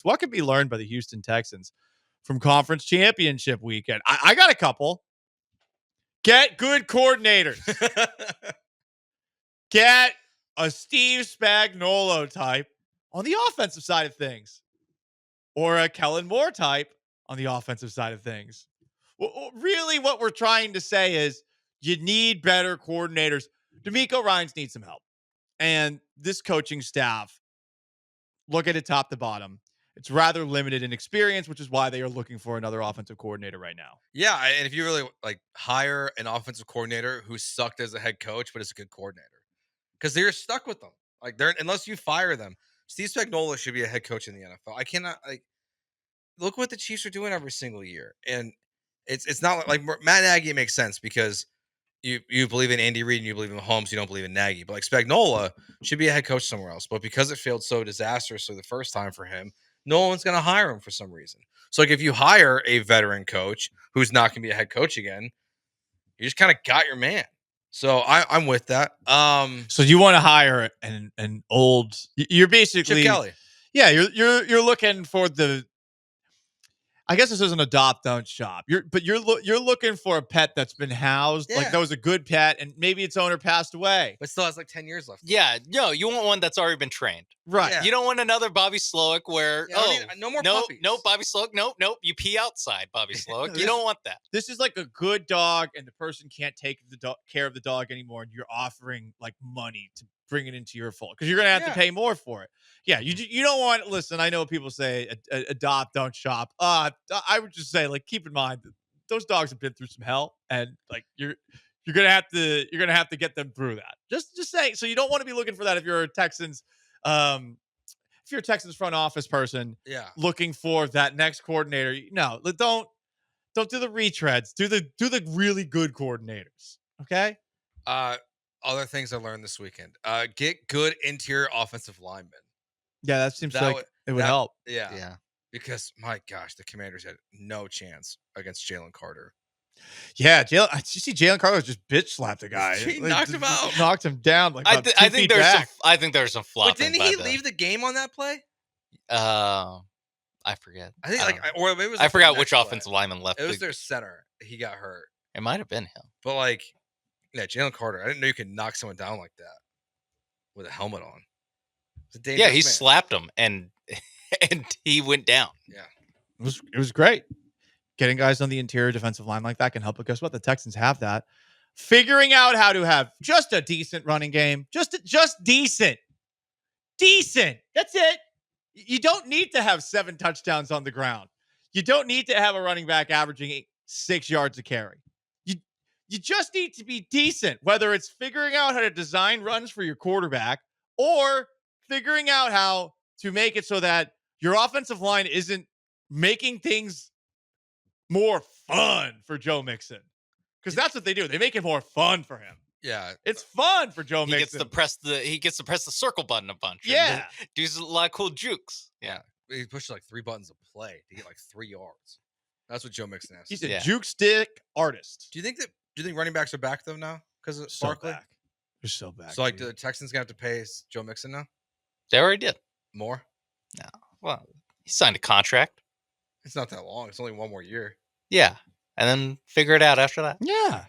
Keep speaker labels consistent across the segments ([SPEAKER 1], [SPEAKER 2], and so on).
[SPEAKER 1] What could be learned by the Houston Texans from conference championship weekend? I got a couple. Get good coordinators. Get a Steve Spagnuolo type on the offensive side of things, or a Kellen Moore type on the offensive side of things. Well, really, what we're trying to say is you need better coordinators. D'Amico Ryans needs some help. And this coaching staff, look at it top to bottom. It's rather limited in experience, which is why they are looking for another offensive coordinator right now.
[SPEAKER 2] Yeah, and if you really hire an offensive coordinator who sucked as a head coach, but is a good coordinator, because they're stuck with them. Unless you fire them. Steve Spagnuolo should be a head coach in the NFL. I cannot look what the Chiefs are doing every single year, and it's not like Matt Nagy makes sense because you believe in Andy Reid and you believe in Mahomes, you don't believe in Nagy. But Spagnuolo should be a head coach somewhere else. But because it failed so disastrously the first time for him, no one's going to hire him for some reason. So if you hire a veteran coach who's not going to be a head coach again, you just kind of got your man. So I'm with that.
[SPEAKER 1] So you want to hire an old? You're basically
[SPEAKER 2] Chip Kelly.
[SPEAKER 1] Yeah, you're looking for the. I guess this isn't adopt, don't shop. You're looking for a pet that's been housed, like that was a good pet, and maybe its owner passed away,
[SPEAKER 2] but still has 10 years left.
[SPEAKER 3] Yeah, no, you want one that's already been trained,
[SPEAKER 1] right?
[SPEAKER 3] Yeah. You don't want another Bobby Slowick where
[SPEAKER 2] no more puppies.
[SPEAKER 3] No Bobby Slowick, nope, you pee outside, Bobby Slowick. You don't want that.
[SPEAKER 1] This is like a good dog, and the person can't take care of the dog anymore, and you're offering money to bring it into your fold because you're gonna have to pay more for it. Yeah, you don't want. Listen, I know people say adopt, don't shop. I would just say keep in mind that those dogs have been through some hell, and you're gonna have to get them through that. Just saying. So you don't want to be looking for that if you're a Texans. If you're a Texans front office person, looking for that next coordinator, no, don't do the retreads. Do the really good coordinators. Okay.
[SPEAKER 2] Other things I learned this weekend. Get good interior offensive linemen.
[SPEAKER 1] Yeah, that seems like it would help.
[SPEAKER 2] Yeah. Because my gosh, the Commanders had no chance against Jalen Carter.
[SPEAKER 1] Yeah, did you see Jalen Carter just bitch slapped a guy?
[SPEAKER 2] He knocked him out,
[SPEAKER 1] knocked him down.
[SPEAKER 3] I think there's some flopping.
[SPEAKER 2] But didn't he leave the game on that play?
[SPEAKER 3] I forget.
[SPEAKER 2] I think or maybe it was
[SPEAKER 3] I forgot which offensive lineman left.
[SPEAKER 2] It was their center. He got hurt.
[SPEAKER 3] It might have been him.
[SPEAKER 2] But Jalen Carter. I didn't know you could knock someone down like that with a helmet on.
[SPEAKER 3] Yeah, he slapped him and he went down.
[SPEAKER 2] Yeah,
[SPEAKER 1] it was great. Getting guys on the interior defensive line like that can help. But guess what? The Texans have that. Figuring out how to have just a decent running game, just decent. That's it. You don't need to have 7 touchdowns on the ground. You don't need to have a running back averaging 6 yards a carry. You just need to be decent, whether it's figuring out how to design runs for your quarterback or figuring out how to make it so that your offensive line isn't making things more fun for Joe Mixon. Because that's what they do. They make it more fun for him.
[SPEAKER 2] Yeah.
[SPEAKER 1] It's fun for Joe Mixon.
[SPEAKER 3] He gets to press the circle button a bunch.
[SPEAKER 1] Yeah.
[SPEAKER 3] Do a lot of cool jukes. Yeah.
[SPEAKER 2] He pushed 3 buttons of play to get 3 yards. That's what Joe Mixon has.
[SPEAKER 1] He's a juke stick artist.
[SPEAKER 2] Do you think running backs are back though now? Because of Barkley?
[SPEAKER 1] Back. They're so back.
[SPEAKER 2] So the Texans gonna have to pay Joe Mixon now?
[SPEAKER 3] They already did.
[SPEAKER 2] More?
[SPEAKER 3] No. Well, he signed a contract.
[SPEAKER 2] It's not that long. It's only 1 more year.
[SPEAKER 3] Yeah. And then figure it out after that.
[SPEAKER 1] Yeah.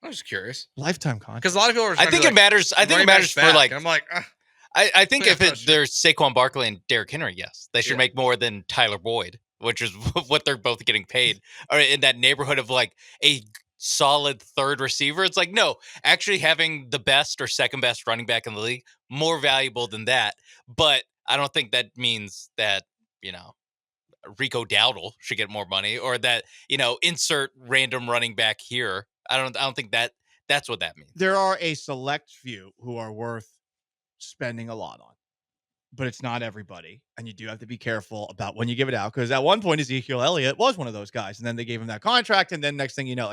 [SPEAKER 2] I'm just curious.
[SPEAKER 1] Lifetime contract.
[SPEAKER 2] Because a lot of people are.
[SPEAKER 3] I think it matters. I think it matters for
[SPEAKER 2] I'm like.
[SPEAKER 3] I think if there's Saquon Barkley and Derrick Henry, yes, they should make more than Tyler Boyd, which is what they're both getting paid, or in that neighborhood of a solid third receiver. It's no, actually having the best or second best running back in the league, more valuable than that. But I don't think that means that Rico Dowdle should get more money, or that insert random running back here. I don't think that's what that means.
[SPEAKER 1] There are a select few who are worth spending a lot on, but it's not everybody, and you do have to be careful about when you give it out, because at one point Ezekiel Elliott was one of those guys, and then they gave him that contract, and then next thing you know,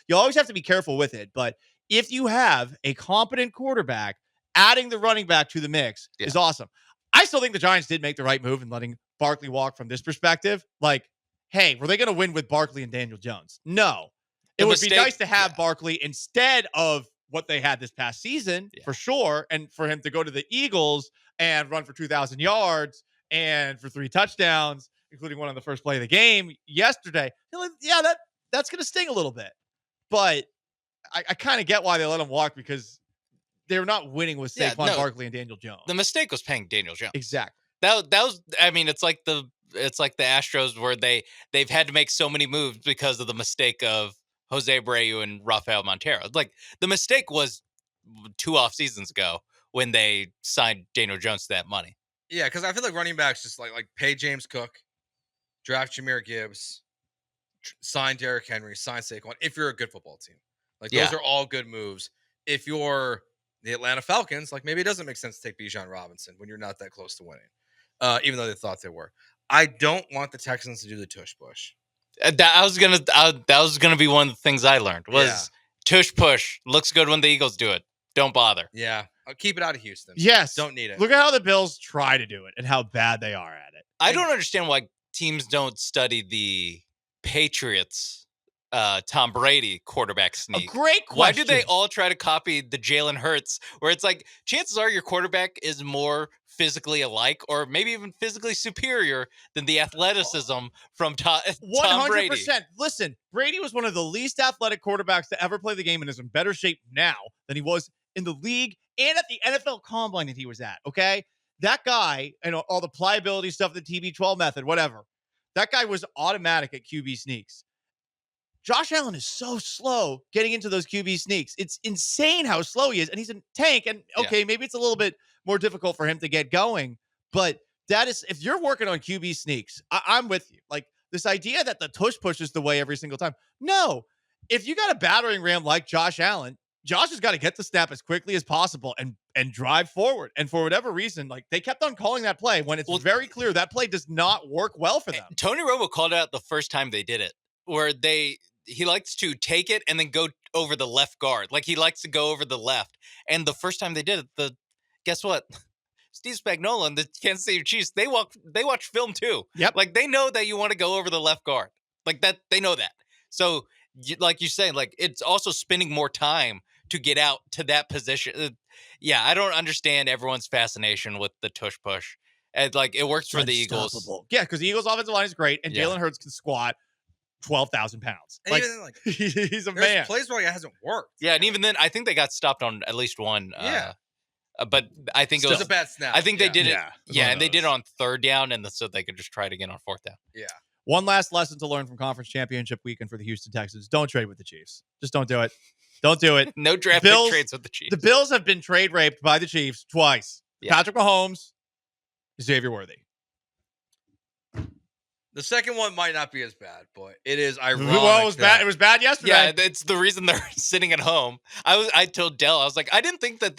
[SPEAKER 1] you always have to be careful with it. But if you have a competent quarterback, adding the running back to the mix is awesome. I still think the Giants did make the right move in letting Barkley walk from this perspective. Hey, were they going to win with Barkley and Daniel Jones? No. It would be nice to have Barkley instead of what they had this past season, for sure, and for him to go to the Eagles and run for 2,000 yards and for 3 touchdowns, including one on the first play of the game yesterday. Like, yeah, that's going to sting a little bit. But I kind of get why they let him walk, because they're not winning with Saquon Barkley and Daniel Jones.
[SPEAKER 3] The mistake was paying Daniel Jones.
[SPEAKER 1] Exactly.
[SPEAKER 3] That was. I mean, it's like the Astros, where they've had to make so many moves because of the mistake of Jose Abreu and Rafael Montero. Like, the mistake was 2 off seasons ago when they signed Daniel Jones to that money.
[SPEAKER 2] Yeah, because I feel like running backs just like pay James Cook, draft Jahmyr Gibbs, sign Derrick Henry, sign Saquon. If you're a good football team, like those are all good moves. If you're the Atlanta Falcons, like maybe it doesn't make sense to take Bijan Robinson when you're not that close to winning, even though they thought they were. I don't want the Texans to do the tush push.
[SPEAKER 3] That was gonna be one of the things I learned was tush push. Looks good when the Eagles do it. Don't bother.
[SPEAKER 2] Yeah, I'll keep it out of Houston.
[SPEAKER 1] Yes,
[SPEAKER 2] don't need it.
[SPEAKER 1] Look at how the Bills try to do it and how bad they are at it.
[SPEAKER 3] I don't understand why teams don't study the Patriots. Tom Brady quarterback sneak.
[SPEAKER 1] A great question.
[SPEAKER 3] Why do they all try to copy the Jalen Hurts, where it's like chances are your quarterback is more physically alike or maybe even physically superior than the athleticism from Tom Brady?
[SPEAKER 1] 100%. Listen, Brady was one of the least athletic quarterbacks to ever play the game and is in better shape now than he was in the league and at the NFL Combine that he was at, okay? That guy, and all the pliability stuff, the TB12 method, whatever, that guy was automatic at QB sneaks. Josh Allen is so slow getting into those QB sneaks. It's insane how slow he is. And he's a tank. And okay, maybe it's a little bit more difficult for him to get going. But that is, if you're working on QB sneaks, I'm with you. Like, this idea that the tush push is the way every single time. No. If you got a battering ram like Josh Allen, Josh has got to get the snap as quickly as possible and drive forward. And for whatever reason, like, they kept on calling that play when it's very clear that play does not work well for them.
[SPEAKER 3] Tony Romo called out the first time they did it, where he likes to take it and then go over the left guard. Like, he likes to go over the left. And the first time they did it, guess what? Steve Spagnuolo and the Kansas City Chiefs, they watch film too.
[SPEAKER 1] Yep.
[SPEAKER 3] Like, they know that you want to go over the left guard. Like, that, they know that. So, like you say, like, it's also spending more time to get out to that position. I don't understand everyone's fascination with the tush push. And, like, it works for the Eagles.
[SPEAKER 1] Yeah, because the Eagles' offensive line is great, and Jalen Hurts can squat 12,000 pounds.
[SPEAKER 2] And even then,
[SPEAKER 1] he's a man.
[SPEAKER 2] Plays where it hasn't worked.
[SPEAKER 3] Yeah, and even then, I think they got stopped on at least one. But I think it was
[SPEAKER 2] a bad snap.
[SPEAKER 3] I think they did it.
[SPEAKER 1] Yeah,
[SPEAKER 3] and they did it on 3rd down, and so they could just try it again on 4th down.
[SPEAKER 2] Yeah.
[SPEAKER 1] One last lesson to learn from Conference Championship weekend for the Houston Texans: don't trade with the Chiefs. Just don't do it. Don't do it.
[SPEAKER 3] No draft pick trades with the Chiefs.
[SPEAKER 1] The Bills have been trade raped by the Chiefs twice.
[SPEAKER 3] Yeah.
[SPEAKER 1] Patrick Mahomes, Xavier Worthy.
[SPEAKER 2] The second one might not be as bad, but it is ironic.
[SPEAKER 1] Well, it was bad. It was bad yesterday.
[SPEAKER 3] Yeah, it's the reason they're sitting at home. I told Dell, I was like, I didn't think that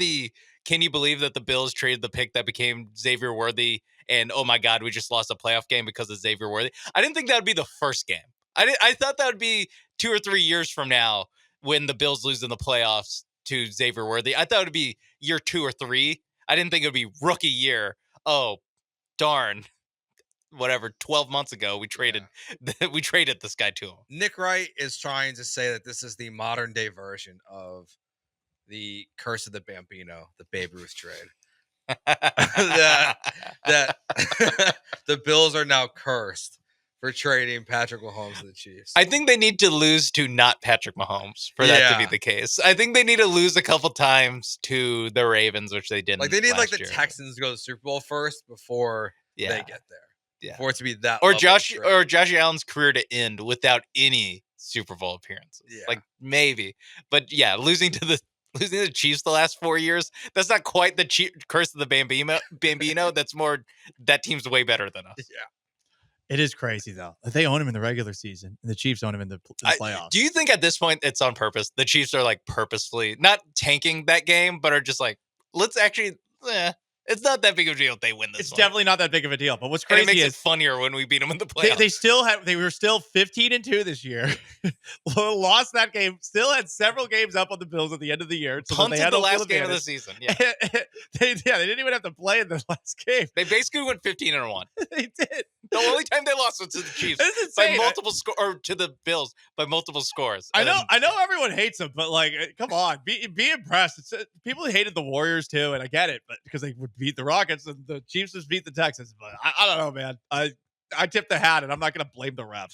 [SPEAKER 3] can you believe that the Bills traded the pick that became Xavier Worthy, and oh my God, we just lost a playoff game because of Xavier Worthy. I didn't think that would be the first game. I thought that would be 2 or 3 years from now when the Bills lose in the playoffs to Xavier Worthy. I thought it would be year 2 or 3. I didn't think it would be rookie year. Oh, darn. Whatever, 12 months ago, we traded this guy to him.
[SPEAKER 2] Nick Wright is trying to say that this is the modern day version of the curse of the Bambino, the Babe Ruth trade. that the Bills are now cursed for trading Patrick Mahomes to the Chiefs.
[SPEAKER 3] I think they need to lose to not Patrick Mahomes for that to be the case. I think they need to lose a couple times to the Ravens, which they didn't.
[SPEAKER 2] Like, they need the
[SPEAKER 3] year.
[SPEAKER 2] Texans to go to the Super Bowl first before they get there.
[SPEAKER 3] Yeah.
[SPEAKER 2] For it to be that,
[SPEAKER 3] or Josh Allen's career to end without any Super Bowl appearances.
[SPEAKER 2] Yeah.
[SPEAKER 3] Like, maybe, but losing to the Chiefs the last 4 years, that's not quite the curse of the Bambino. That's more, that team's way better than us.
[SPEAKER 2] Yeah.
[SPEAKER 1] It is crazy, though. They own him in the regular season, and the Chiefs own him in the playoffs.
[SPEAKER 3] Do you think at this point it's on purpose? The Chiefs are, like, purposefully not tanking that game, but are just like, let's actually, it's not that big of a deal if they win this.
[SPEAKER 1] It's definitely not that big of a deal. But what's
[SPEAKER 3] and
[SPEAKER 1] crazy
[SPEAKER 3] it makes it funnier when we beat them in the playoffs.
[SPEAKER 1] They were still 15-2 this year. Lost that game. Still had several games up on the Bills at the end of the year. So
[SPEAKER 3] punted
[SPEAKER 1] they had
[SPEAKER 3] the last game of the season. Yeah,
[SPEAKER 1] they didn't even have to play in the last game.
[SPEAKER 3] They basically went 15-1.
[SPEAKER 1] They did.
[SPEAKER 3] The only time they lost also to the Chiefs
[SPEAKER 1] It's
[SPEAKER 3] by
[SPEAKER 1] insane.
[SPEAKER 3] multiple or to the Bills by multiple scores.
[SPEAKER 1] I know everyone hates them, but like, come on, be impressed. People hated the Warriors too, and I get it, but because they would beat the Rockets and the Chiefs just beat the Texans. But I don't know, man. I tip the hat, and I'm not going to blame the refs.